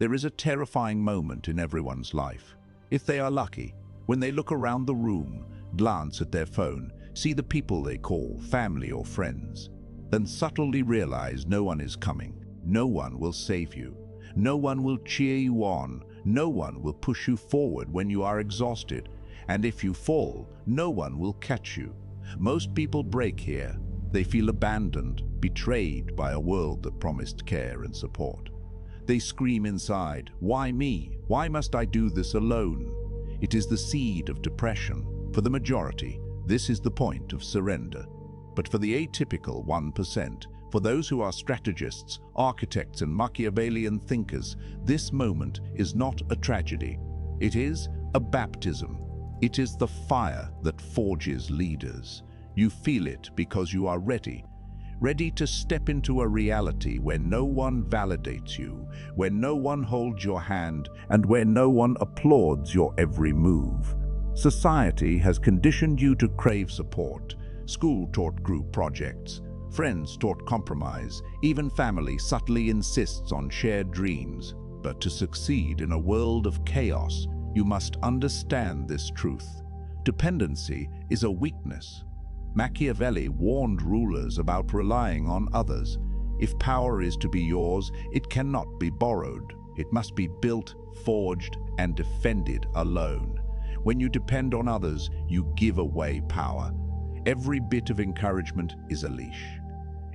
There is a terrifying moment in everyone's life. If they are lucky, when they look around the room, glance at their phone, see the people they call family or friends, then subtly realize no one is coming, no one will save you, no one will cheer you on, no one will push you forward when you are exhausted, and if you fall, no one will catch you. Most people break here. They feel abandoned, betrayed by a world that promised care and support. They scream inside, "Why me? Why must I do this alone?" It is the seed of depression. For the majority, this is the point of surrender. But for the atypical 1%, for those who are strategists, architects, and Machiavellian thinkers, this moment is not a tragedy. It is a baptism. It is the fire that forges leaders. You feel it because you are ready. Ready to step into a reality where no one validates you, where no one holds your hand, and where no one applauds your every move. Society has conditioned you to crave support. School taught group projects. Friends taught compromise. Even family subtly insists on shared dreams. But to succeed in a world of chaos, you must understand this truth. Dependency is a weakness. Machiavelli warned rulers about relying on others. If power is to be yours, it cannot be borrowed. It must be built, forged, and defended alone. When you depend on others, you give away power. Every bit of encouragement is a leash.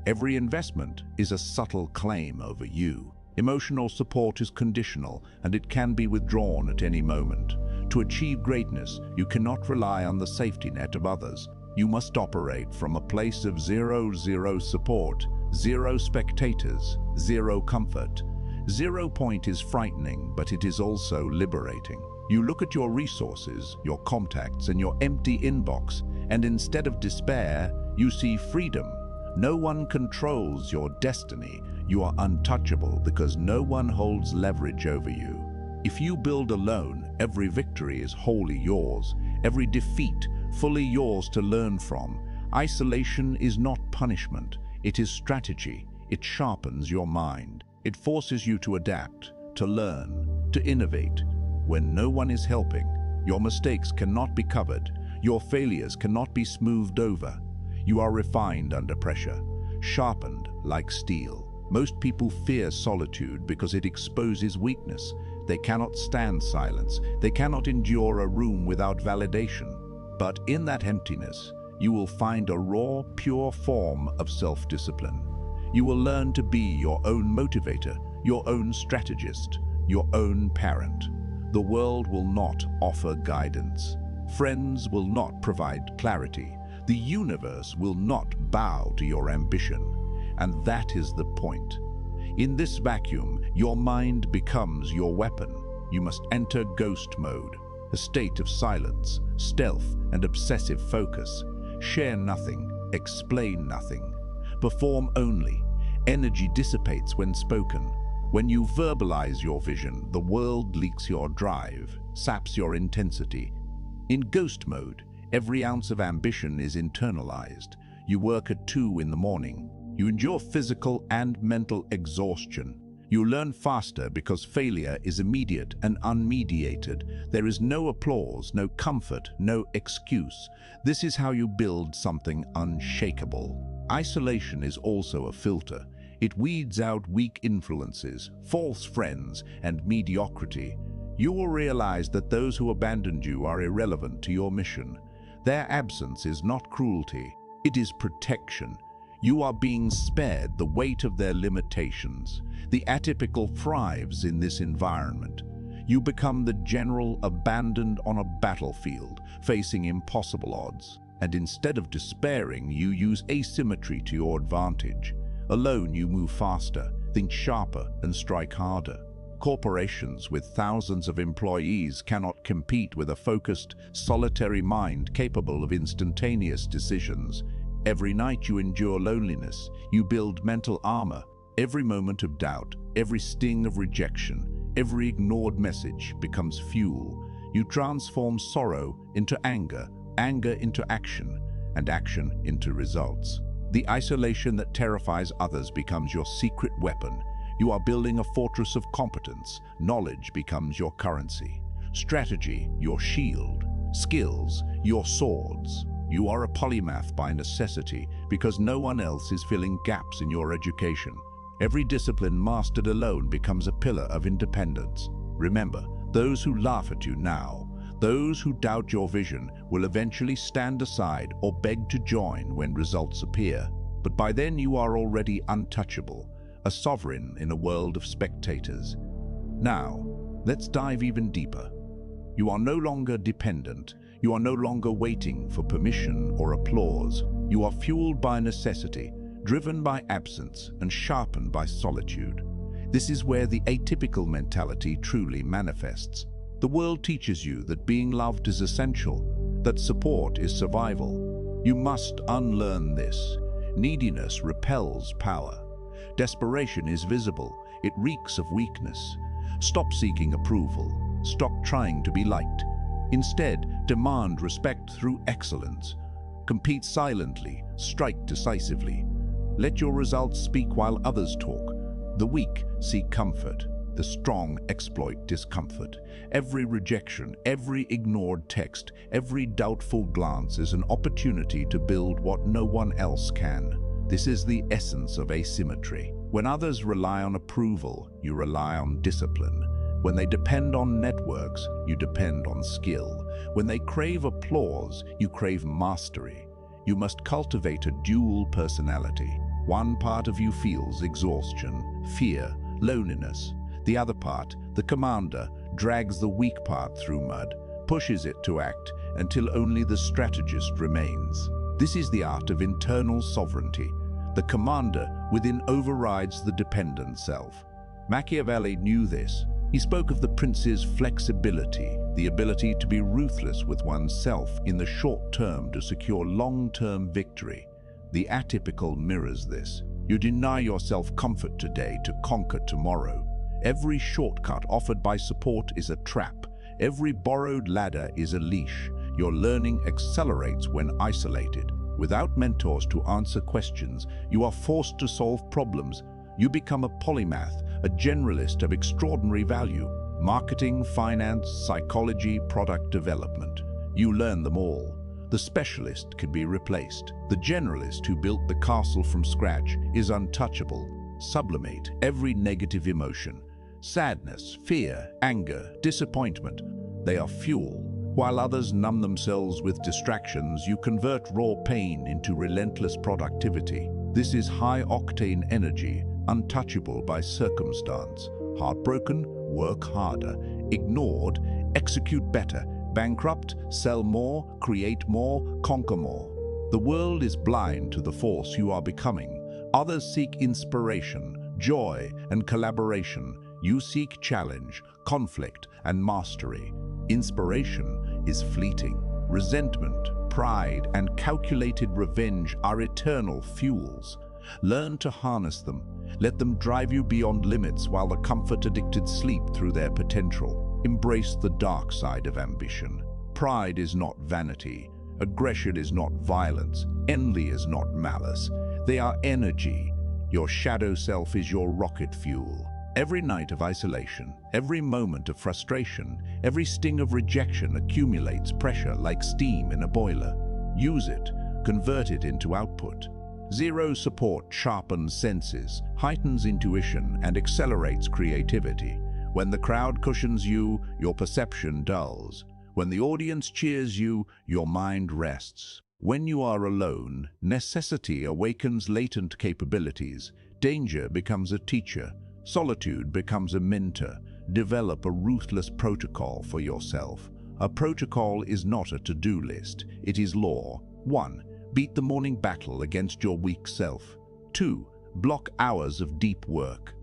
Every investment is a subtle claim over you. Emotional support is conditional, and it can be withdrawn at any moment. To achieve greatness, you cannot rely on the safety net of others. You must operate from a place of zero support, zero spectators, zero comfort. 0 point is frightening, but it is also liberating. You look at your resources, your contacts, and your empty inbox, and instead of despair, you see freedom. No one controls your destiny. You are untouchable because no one holds leverage over you. If you build alone, every victory is wholly yours, every defeat fully yours to learn from. Isolation is not punishment, it is strategy. It sharpens your mind. It forces you to adapt, to learn, to innovate. When no one is helping, your mistakes cannot be covered, your failures cannot be smoothed over. You are refined under pressure, sharpened like steel. Most people fear solitude because it exposes weakness. They cannot stand silence. They cannot endure a room without validation. But in that emptiness, you will find a raw, pure form of self-discipline. You will learn to be your own motivator, your own strategist, your own parent. The world will not offer guidance. Friends will not provide clarity. The universe will not bow to your ambition. And that is the point. In this vacuum, your mind becomes your weapon. You must enter ghost mode, a state of silence, stealth, and obsessive focus. Share nothing, explain nothing. Perform only. Energy dissipates when spoken. When you verbalize your vision, the world leaks your drive, saps your intensity. In ghost mode, every ounce of ambition is internalized. You work at 2 in the morning. You endure physical and mental exhaustion. You learn faster because failure is immediate and unmediated. There is no applause, no comfort, no excuse. This is how you build something unshakable. Isolation is also a filter. It weeds out weak influences, false friends, and mediocrity. You will realize that those who abandoned you are irrelevant to your mission. Their absence is not cruelty, it is protection. You are being spared the weight of their limitations. The atypical thrives in this environment. You become the general abandoned on a battlefield, facing impossible odds. And instead of despairing, you use asymmetry to your advantage. Alone, you move faster, think sharper, and strike harder. Corporations with thousands of employees cannot compete with a focused, solitary mind capable of instantaneous decisions. Every night you endure loneliness, you build mental armor. Every moment of doubt, every sting of rejection, every ignored message becomes fuel. You transform sorrow into anger, anger into action, and action into results. The isolation that terrifies others becomes your secret weapon. You are building a fortress of competence. Knowledge becomes your currency. Strategy, your shield. Skills, your swords. You are a polymath by necessity because no one else is filling gaps in your education. Every discipline mastered alone becomes a pillar of independence. Remember, those who laugh at you now, those who doubt your vision, will eventually stand aside or beg to join when results appear. But by then you are already untouchable, a sovereign in a world of spectators. Now, let's dive even deeper. You are no longer dependent. You are no longer waiting for permission or applause. You are fueled by necessity, driven by absence, and sharpened by solitude. This is where the atypical mentality truly manifests. The world teaches you that being loved is essential, that support is survival. You must unlearn this. Neediness repels power. Desperation is visible. It reeks of weakness. Stop seeking approval. Stop trying to be liked. Instead, demand respect through excellence. Compete silently. Strike decisively. Let your results speak while others talk. The weak seek comfort. The strong exploit discomfort. Every rejection, every ignored text, every doubtful glance is an opportunity to build what no one else can. This is the essence of asymmetry. When others rely on approval, you rely on discipline. When they depend on networks, you depend on skill. When they crave applause, you crave mastery. You must cultivate a dual personality. One part of you feels exhaustion, fear, loneliness. The other part, the commander, drags the weak part through mud, pushes it to act until only the strategist remains. This is the art of internal sovereignty. The commander within overrides the dependent self. Machiavelli knew this. He spoke of the prince's flexibility, the ability to be ruthless with oneself in the short term to secure long-term victory. The atypical mirrors this. You deny yourself comfort today to conquer tomorrow. Every shortcut offered by support is a trap. Every borrowed ladder is a leash. Your learning accelerates when isolated. Without mentors to answer questions, you are forced to solve problems. You become a polymath, a generalist of extraordinary value. Marketing, finance, psychology, product development. You learn them all. The specialist can be replaced. The generalist who built the castle from scratch is untouchable. Sublimate every negative emotion. Sadness, fear, anger, disappointment. They are fuel. While others numb themselves with distractions, you convert raw pain into relentless productivity. This is high-octane energy, untouchable by circumstance. Heartbroken, work harder. Ignored, execute better. Bankrupt, sell more, create more, conquer more. The world is blind to the force you are becoming. Others seek inspiration, joy, and collaboration. You seek challenge, conflict, and mastery. Inspiration is fleeting. Resentment, pride, and calculated revenge are eternal fuels. Learn to harness them. Let them drive you beyond limits while the comfort-addicted sleep through their potential. Embrace the dark side of ambition. Pride is not vanity. Aggression is not violence. Envy is not malice. They are energy. Your shadow self is your rocket fuel. Every night of isolation, every moment of frustration, every sting of rejection accumulates pressure like steam in a boiler. Use it, convert it into output. Zero support sharpens senses, heightens intuition, and accelerates creativity. When the crowd cushions you, your perception dulls. When the audience cheers you, your mind rests. When you are alone, necessity awakens latent capabilities. Danger becomes a teacher. Solitude becomes a mentor. Develop a ruthless protocol for yourself. A protocol is not a to-do list. It is law. 1. Beat the morning battle against your weak self. 2. Block hours of deep work.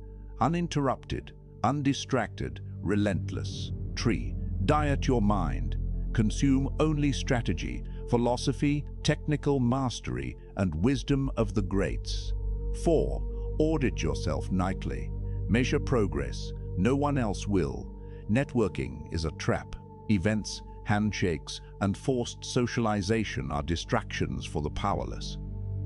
Uninterrupted, undistracted, relentless. 3. Diet your mind. Consume only strategy, philosophy, technical mastery, and wisdom of the greats. 4. Audit yourself nightly. Measure progress. No one else will. Networking is a trap. Events, handshakes, and forced socialization are distractions for the powerless.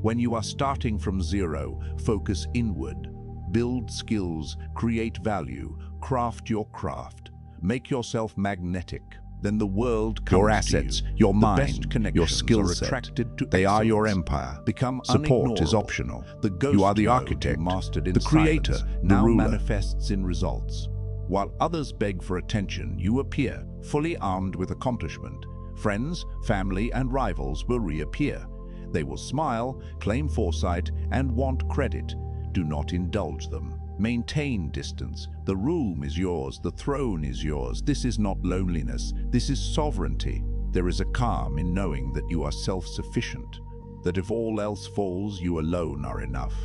When you are starting from zero, focus inward. build skills, create value, craft your craft. Make yourself magnetic. Then the world comes Your to assets, you. your The mind, best connections your skill are set, attracted to they are your excellence. empire. Become Support is unignorable. optional. The ghost You are the mode architect, you mastered in the creator, silence the now ruler. manifests in results. While others beg for attention, you appear, fully armed with accomplishment. Friends, family, and rivals will reappear. They will smile, claim foresight, and want credit. Do not indulge them. Maintain distance. The room is yours, the throne is yours. This is not loneliness, this is sovereignty. There is a calm in knowing that you are self-sufficient, that if all else falls, you alone are enough.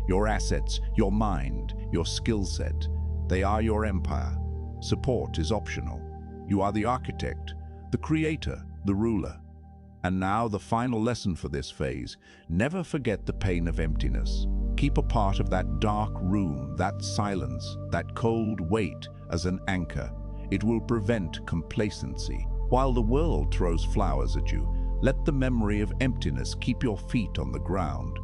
Your assets, your mind, your skill set, they are your empire. Support is optional. You are the architect, the creator, the ruler. And now the final lesson for this phase: never forget the pain of emptiness. Keep a part of that dark room, that silence, that cold weight as an anchor. It will prevent complacency. While the world throws flowers at you, let the memory of emptiness keep your feet on the ground.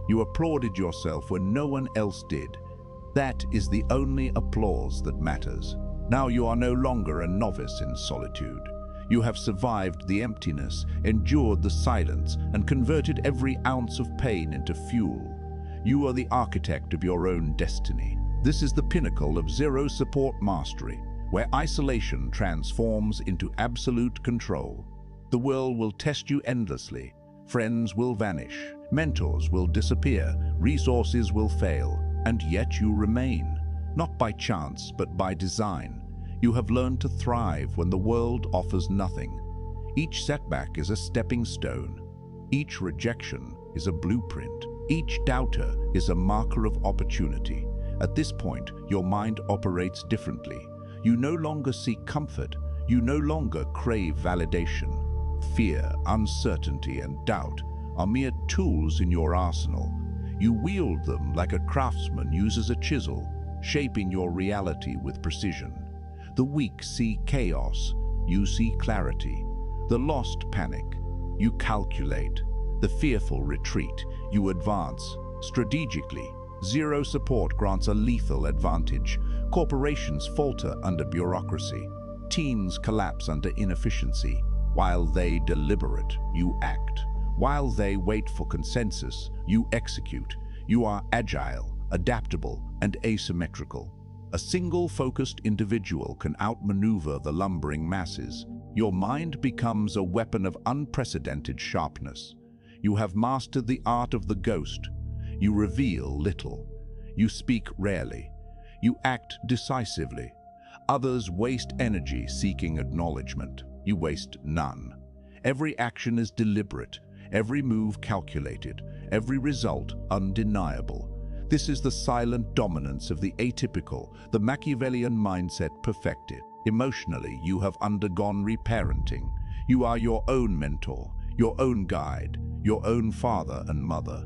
You applauded yourself when no one else did. That is the only applause that matters. Now you are no longer a novice in solitude. You have survived the emptiness, endured the silence, and converted every ounce of pain into fuel. You are the architect of your own destiny. This is the pinnacle of zero-support mastery, where isolation transforms into absolute control. The world will test you endlessly. Friends will vanish, mentors will disappear, resources will fail, and yet you remain, not by chance but by design. You have learned to thrive when the world offers nothing. Each setback is a stepping stone. Each rejection is a blueprint. Each doubter is a marker of opportunity. At this point, your mind operates differently. You no longer seek comfort. You no longer crave validation. Fear, uncertainty, and doubt are mere tools in your arsenal. You wield them like a craftsman uses a chisel, shaping your reality with precision. The weak see chaos, you see clarity. The lost panic, you calculate. The fearful retreat, you advance. Strategically, zero support grants a lethal advantage. Corporations falter under bureaucracy. Teams collapse under inefficiency. While they deliberate, you act. While they wait for consensus, you execute. You are agile, adaptable, and asymmetrical. A single focused individual can outmaneuver the lumbering masses. Your mind becomes a weapon of unprecedented sharpness. You have mastered the art of the ghost. You reveal little. You speak rarely. You act decisively. Others waste energy seeking acknowledgement. You waste none. Every action is deliberate, every move calculated, every result undeniable. This is the silent dominance of the atypical, the Machiavellian mindset perfected. Emotionally, you have undergone reparenting. You are your own mentor, your own guide, your own father and mother.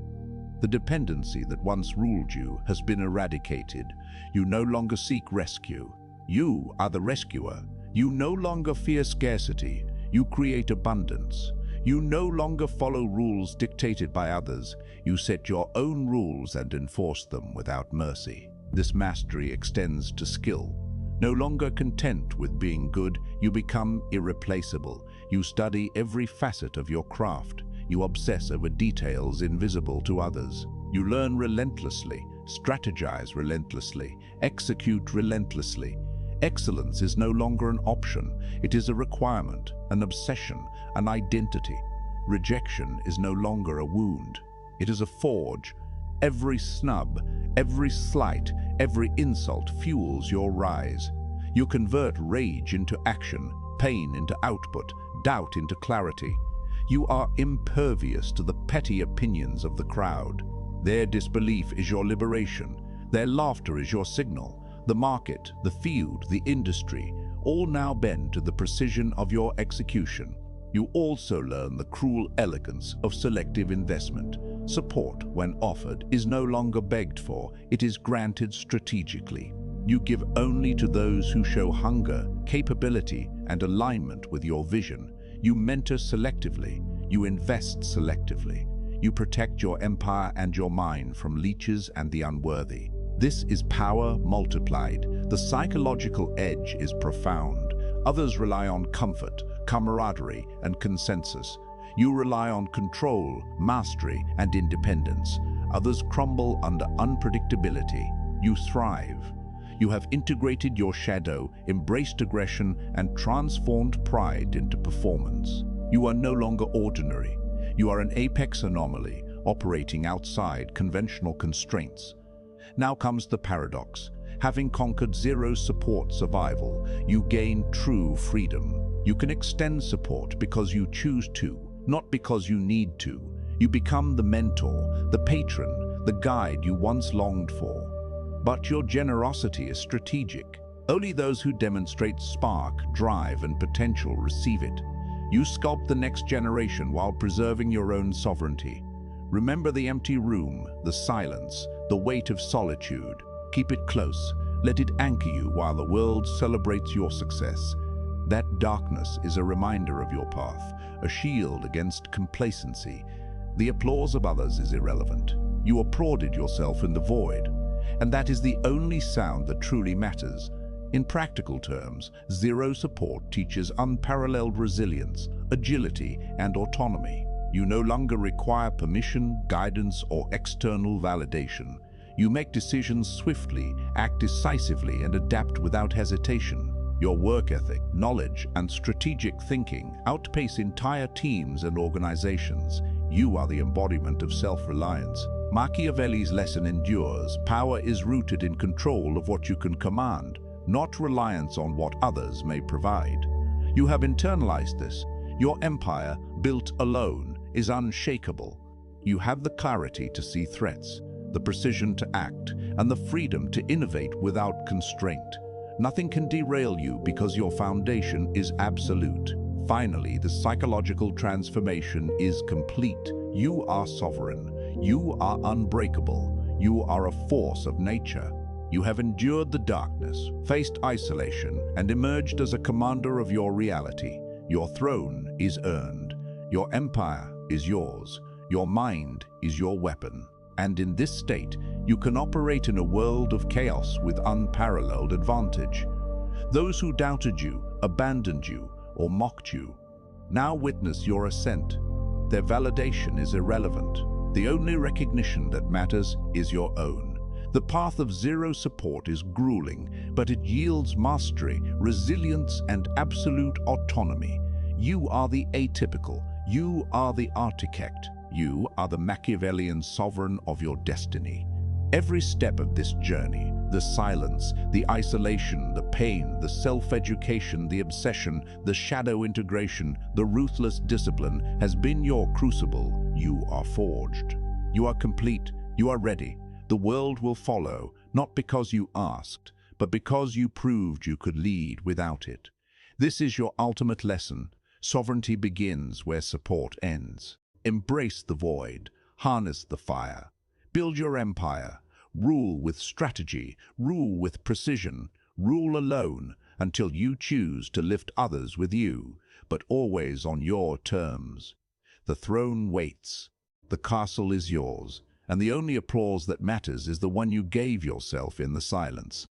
The dependency that once ruled you has been eradicated. You no longer seek rescue. You are the rescuer. You no longer fear scarcity. You create abundance. You no longer follow rules dictated by others. You set your own rules and enforce them without mercy. This mastery extends to skill. No longer content with being good, you become irreplaceable. You study every facet of your craft. You obsess over details invisible to others. You learn relentlessly, strategize relentlessly, execute relentlessly. Excellence is no longer an option. It is a requirement, an obsession, an identity. Rejection is no longer a wound. It is a forge. Every snub, every slight, every insult fuels your rise. You convert rage into action, pain into output, doubt into clarity. You are impervious to the petty opinions of the crowd. Their disbelief is your liberation. Their laughter is your signal. The market, the field, the industry, all now bend to the precision of your execution. You also learn the cruel elegance of selective investment. Support, when offered, is no longer begged for, it is granted strategically. You give only to those who show hunger, capability, and alignment with your vision. You mentor selectively. You invest selectively. You protect your empire and your mind from leeches and the unworthy. This is power multiplied. The psychological edge is profound. Others rely on comfort, camaraderie, and consensus. You rely on control, mastery, and independence. Others crumble under unpredictability. You thrive. You have integrated your shadow, embraced aggression, and transformed pride into performance. You are no longer ordinary. You are an apex anomaly, operating outside conventional constraints. Now comes the paradox. Having conquered zero support survival, you gain true freedom. You can extend support because you choose to, not because you need to. You become the mentor, the patron, the guide you once longed for. But your generosity is strategic. Only those who demonstrate spark, drive, and potential receive it. You sculpt the next generation while preserving your own sovereignty. Remember the empty room, the silence, the weight of solitude. Keep it close. Let it anchor you while the world celebrates your success. That darkness is a reminder of your path, a shield against complacency. The applause of others is irrelevant. You applauded yourself in the void, and that is the only sound that truly matters. In practical terms, zero support teaches unparalleled resilience, agility, and autonomy. You no longer require permission, guidance, or external validation. You make decisions swiftly, act decisively, and adapt without hesitation. Your work ethic, knowledge, and strategic thinking outpace entire teams and organizations. You are the embodiment of self-reliance. Machiavelli's lesson endures. Power is rooted in control of what you can command, not reliance on what others may provide. You have internalized this. Your empire, built alone, is unshakable. You have the clarity to see threats, the precision to act, and the freedom to innovate without constraint. Nothing can derail you because your foundation is absolute. Finally, the psychological transformation is complete. You are sovereign. You are unbreakable. You are a force of nature. You have endured the darkness, faced isolation, and emerged as a commander of your reality. Your throne is earned. Your empire is yours. Your mind is your weapon. And in this state, you can operate in a world of chaos with unparalleled advantage. Those who doubted you, abandoned you, or mocked you, now witness your ascent. Their validation is irrelevant. The only recognition that matters is your own. The path of zero support is grueling, but it yields mastery, resilience, and absolute autonomy. You are the atypical. You are the architect. You are the Machiavellian sovereign of your destiny. Every step of this journey, the silence, the isolation, the pain, the self-education, the obsession, the shadow integration, the ruthless discipline, has been your crucible. You are forged. You are complete. You are ready. The world will follow, not because you asked, but because you proved you could lead without it. This is your ultimate lesson. Sovereignty begins where support ends. Embrace the void, harness the fire, build your empire, rule with strategy, rule with precision, rule alone until you choose to lift others with you, but always on your terms. The throne waits, the castle is yours, and the only applause that matters is the one you gave yourself in the silence.